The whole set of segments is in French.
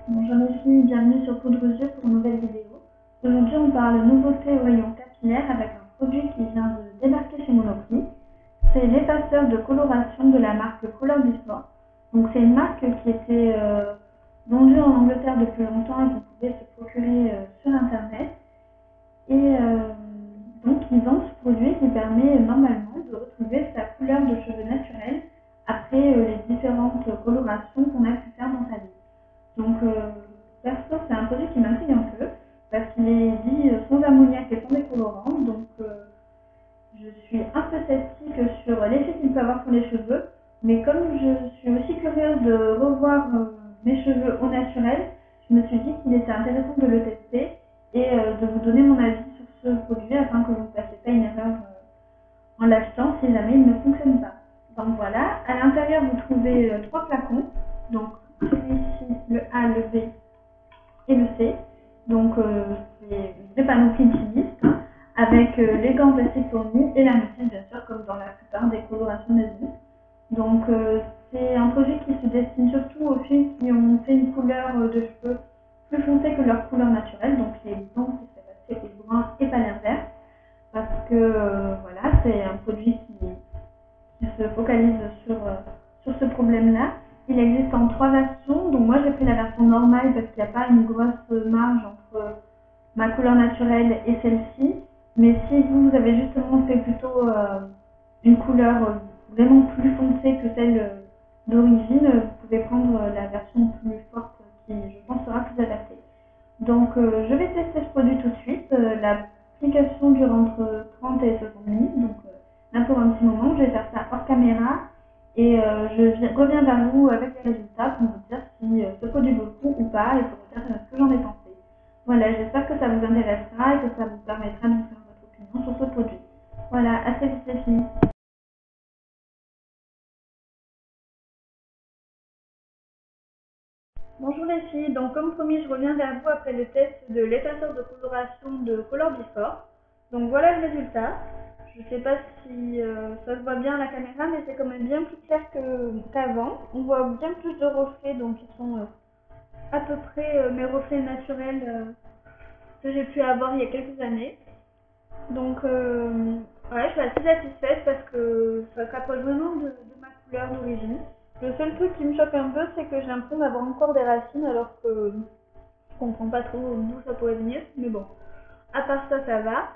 Bonjour les filles, bienvenue sur Poudre aux yeux pour une nouvelle vidéo. Aujourd'hui on parle nouveauté au rayon capillaire avec un produit qui vient de débarquer chez Monoprix. C'est l'effaceur de coloration de la marque Color Before. Donc c'est une marque qui était vendue en Angleterre depuis longtemps et que vous pouvez se procurer sur internet. Et donc ils vendent ce produit qui permet normalement de retrouver sa couleur de cheveux naturelle après les différentes colorations qu'on a pu faire dans sa vie. Donc, perso, c'est un produit qui m'intrigue un peu parce qu'il est dit sans ammoniac et sans décolorant. Donc, je suis un peu sceptique sur l'effet qu'il peut avoir sur les cheveux. Mais comme je suis aussi curieuse de revoir mes cheveux au naturel, je me suis dit qu'il était intéressant de le tester et de vous donner mon avis sur ce produit afin que vous ne fassiez pas une erreur en l'achetant si jamais il ne fonctionne pas. Donc voilà, à l'intérieur vous trouvez trois flacons. Donc celui-ci, le A, le B et le C. Donc c'est des panneaux intimistes hein, avec les gants plastique fournis et la moussette bien sûr comme dans la plupart des colorations maison. Donc c'est un produit qui se destine surtout aux filles qui ont fait une couleur de cheveux plus foncée que leur couleur naturelle, donc les blonds qui seraient passés aux bruns et pas l'inverse, parce que voilà, c'est un produit qui se focalise sur ce problème-là. Il existe en trois versions, donc moi j'ai pris la version normale parce qu'il n'y a pas une grosse marge entre ma couleur naturelle et celle-ci. Mais si vous avez justement fait plutôt une couleur vraiment plus foncée que celle d'origine, vous pouvez prendre la version plus forte qui, je pense, sera plus adaptée. Donc je vais tester ce produit tout de suite. L'application dure entre 30 et 60 minutes, donc là pour un petit moment. Je vais faire ça hors caméra et je reviens vers vous avec les résultats pour vous dire si ce produit vaut le coup ou pas et pour vous dire ce que j'en ai pensé. Voilà, j'espère que ça vous intéressera et que ça vous permettra de vous faire votre opinion sur ce produit. Voilà, à très vite les filles. Bonjour les filles, donc comme promis je reviens vers vous après le test de l'effaceur de coloration de Color Before. Donc voilà le résultat. Je ne sais pas si ça se voit bien à la caméra mais c'est quand même bien plus clair qu'avant. On voit bien plus de reflets donc ils sont à peu près mes reflets naturels que j'ai pu avoir il y a quelques années. Donc ouais, je suis assez satisfaite parce que ça s'approche vraiment de ma couleur d'origine. Le seul truc qui me choque un peu, c'est que j'ai l'impression d'avoir encore des racines alors que je comprends pas trop d'où ça pourrait venir. Mais bon, à part ça, ça va.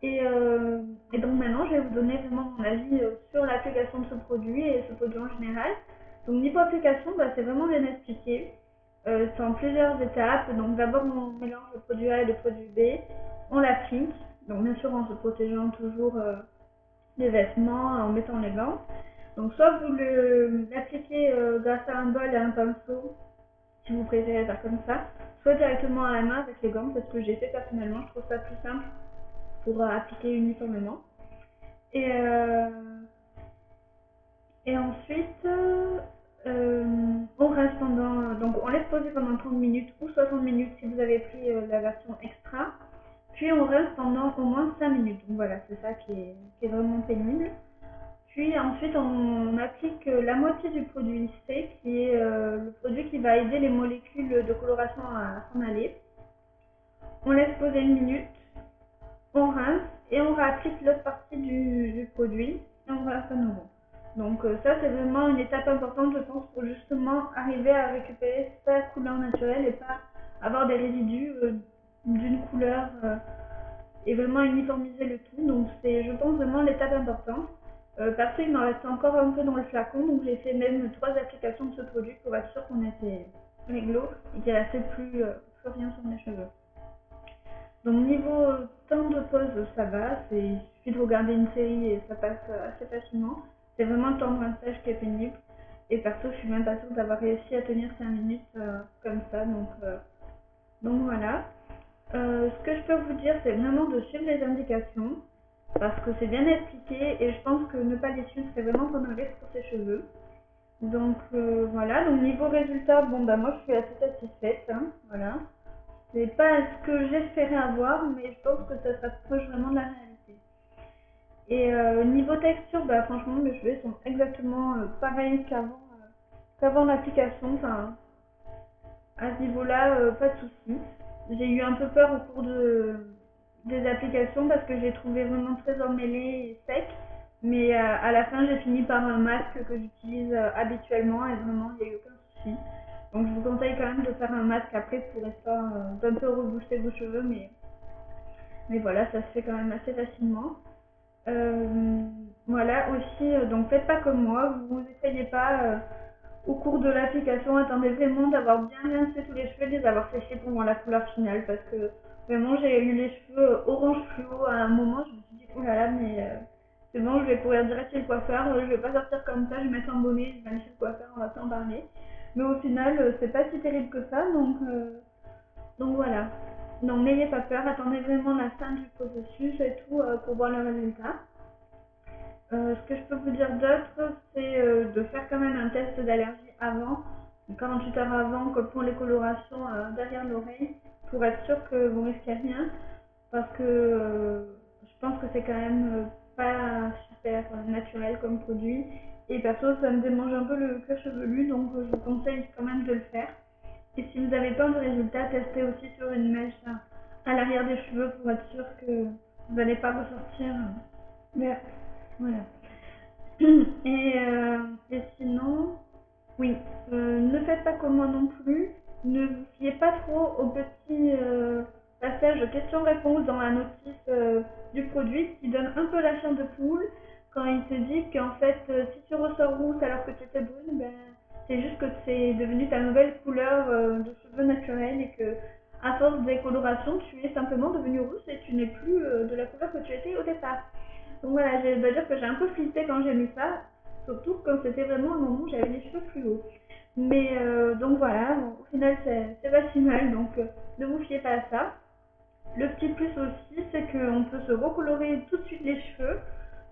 Et donc maintenant, je vais vous donner vraiment mon avis sur l'application de ce produit et ce produit en général. Donc niveau application, bah, c'est vraiment bien expliqué. C'est en plusieurs étapes. Donc d'abord, on mélange le produit A et le produit B. On l'applique. Donc bien sûr, en se protégeant toujours les vêtements, en mettant les gants. Donc soit vous l'appliquez grâce à un bol et un pinceau, si vous préférez faire comme ça, soit directement à la main avec les gants, parce que j'ai fait personnellement, je trouve ça plus simple pour appliquer uniformément. Et, euh, et ensuite, on reste donc on laisse poser pendant 30 minutes ou 60 minutes si vous avez pris la version extra. Puis on reste pendant au moins 5 minutes. Donc voilà, c'est ça qui est vraiment pénible. Puis ensuite, on applique la moitié du produit C, qui est le produit qui va aider les molécules de coloration à s'en aller. On laisse poser 1 minute, on rince et on réapplique l'autre partie du produit et on rince à nouveau. Donc ça, c'est vraiment une étape importante, je pense, pour justement arriver à récupérer sa couleur naturelle et pas avoir des résidus d'une couleur et vraiment uniformiser le tout. Donc c'est, je pense, vraiment l'étape importante. Perso, il m'en reste encore un peu dans le flacon, donc j'ai fait même 3 applications de ce produit pour être sûr qu'on était réglo et qu'il restait plus rien sur mes cheveux. Donc niveau temps de pause, ça va, il suffit de regarder une série et ça passe assez facilement. C'est vraiment le temps de rinçage qui est pénible. Et perso, je suis même pas sûre d'avoir réussi à tenir 5 minutes comme ça, donc voilà. Ce que je peux vous dire, c'est vraiment de suivre les indications, parce que c'est bien expliqué et je pense que ne pas les suivre, c'est vraiment comme un risque pour ses cheveux. Donc voilà, donc niveau résultat, bon bah moi je suis assez satisfaite, hein, voilà. C'est pas ce que j'espérais avoir, mais je pense que ça s'approche vraiment de la réalité. Et niveau texture, bah franchement mes cheveux sont exactement pareils qu'avant l'application, enfin à ce niveau-là, pas de souci. J'ai eu un peu peur au cours des applications parce que j'ai trouvé vraiment très emmêlé et sec. Mais à la fin, j'ai fini par un masque que j'utilise habituellement et vraiment, il n'y a eu aucun souci. Donc je vous conseille quand même de faire un masque après pour histoire d'un peu rebooster vos cheveux, mais voilà, ça se fait quand même assez facilement. Voilà, aussi, donc faites pas comme moi, vous essayez pas au cours de l'application, attendez vraiment d'avoir bien rincé tous les cheveux et de les avoir séchés pour voir la couleur finale parce que vraiment j'ai eu les cheveux orange fluo à un moment, je me suis dit oh là là, mais c'est bon, je vais courir direct chez le coiffeur, je vais pas sortir comme ça, je vais mettre un bonnet, je vais aller chez le coiffeur, on va s'en parler. Mais au final, c'est pas si terrible que ça, donc voilà. Donc n'ayez pas peur, attendez vraiment la fin du processus et tout pour voir le résultat. Ce que je peux vous dire d'autre, c'est de faire quand même un test d'allergie avant, 48 heures avant, comme pour les colorations derrière l'oreille, pour être sûr que vous risquez rien, parce que je pense que c'est quand même pas super naturel comme produit. Et perso, ça me démange un peu le cuir chevelu, donc je vous conseille quand même de le faire. Et si vous n'avez pas de résultat, testez aussi sur une mèche à l'arrière des cheveux pour être sûr que vous n'allez pas ressortir. Mais voilà. Et sinon, oui, ne faites pas comme moi non plus. Ne vous fiez pas trop au petit passage questions-réponses dans la notice du produit qui donne un peu la chair de poule quand il te dit qu'en fait, si tu ressors rousse alors que tu étais brune, ben, c'est juste que c'est devenu ta nouvelle couleur de cheveux naturels et que à force des colorations, tu es simplement devenue rousse et tu n'es plus de la couleur que tu étais au départ. Donc voilà, je dois dire que j'ai un peu flippé quand j'ai lu ça, surtout quand c'était vraiment un moment où j'avais les cheveux plus hauts. Mais donc voilà, bon, au final c'est pas si mal, donc ne vous fiez pas à ça. Le petit plus aussi, c'est qu'on peut se recolorer tout de suite les cheveux,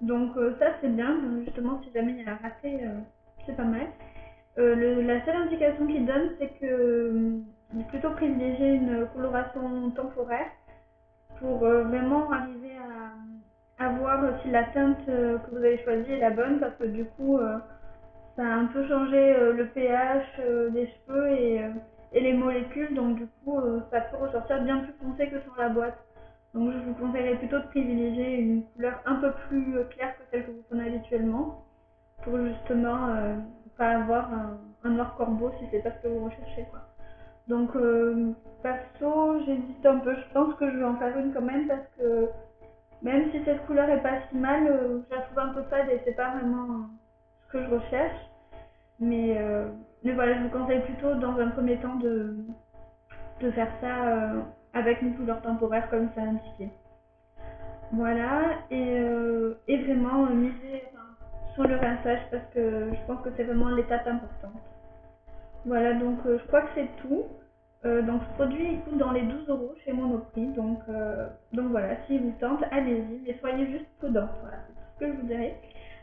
donc ça c'est bien, justement si jamais il y a un raté, c'est pas mal. La seule indication qu'il donne, c'est que plutôt privilégier une coloration temporaire pour vraiment arriver à voir si la teinte que vous avez choisie est la bonne parce que du coup ça a un peu changé le pH des cheveux et les molécules donc du coup ça peut ressortir bien plus foncé que sur la boîte. Donc je vous conseillerais plutôt de privilégier une couleur un peu plus claire que celle que vous prenez habituellement pour justement pas avoir un noir corbeau si c'est pas ce que vous recherchez quoi. Donc perso j'hésite un peu, je pense que je vais en faire une quand même parce que même si cette couleur est pas si mal, je la trouve un peu fade et c'est pas vraiment ce que je recherche. Mais voilà, je vous conseille plutôt dans un premier temps de faire ça avec une couleur temporaire comme ça indiqué. Voilà, et vraiment miser sur le rinçage parce que je pense que c'est vraiment l'étape importante. Voilà, donc je crois que c'est tout. Donc ce produit il coûte dans les 12 euros chez Monoprix. Donc voilà, s'il vous tente, allez-y, mais soyez juste prudents. Voilà, c'est tout ce que je vous dirais.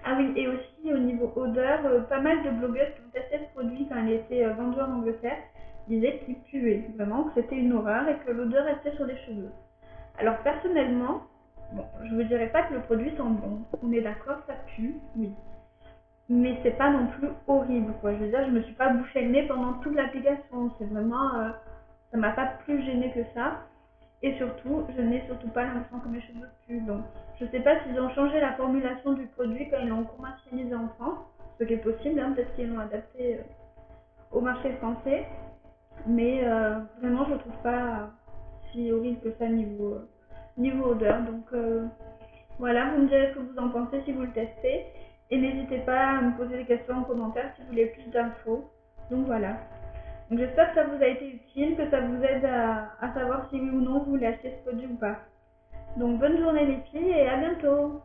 Ah oui, et aussi au niveau odeur, pas mal de blogueuses qui ont testé ce produit quand il était vendu en Angleterre disaient qu'il puait, vraiment que c'était une horreur et que l'odeur restait sur les cheveux. Alors personnellement, bon, je vous dirais pas que le produit sent bon. On est d'accord, ça pue, oui. Mais c'est pas non plus horrible, quoi. Je veux dire, je me suis pas bouché le nez pendant toute l'application. C'est vraiment, ça m'a pas plus gêné que ça. Et surtout, je n'ai surtout pas l'impression que mes cheveux puent. Donc, je sais pas s'ils ont changé la formulation du produit quand ils l'ont commercialisé en France, ce qui est possible, hein, peut-être qu'ils l'ont adapté au marché français. Mais vraiment, je le trouve pas si horrible que ça niveau odeur. Donc voilà, vous me direz ce que vous en pensez si vous le testez. Et n'hésitez pas à me poser des questions en commentaire si vous voulez plus d'infos. Donc voilà. Donc j'espère que ça vous a été utile, que ça vous aide à savoir si oui ou non vous voulez acheter ce produit ou pas. Donc bonne journée les filles et à bientôt.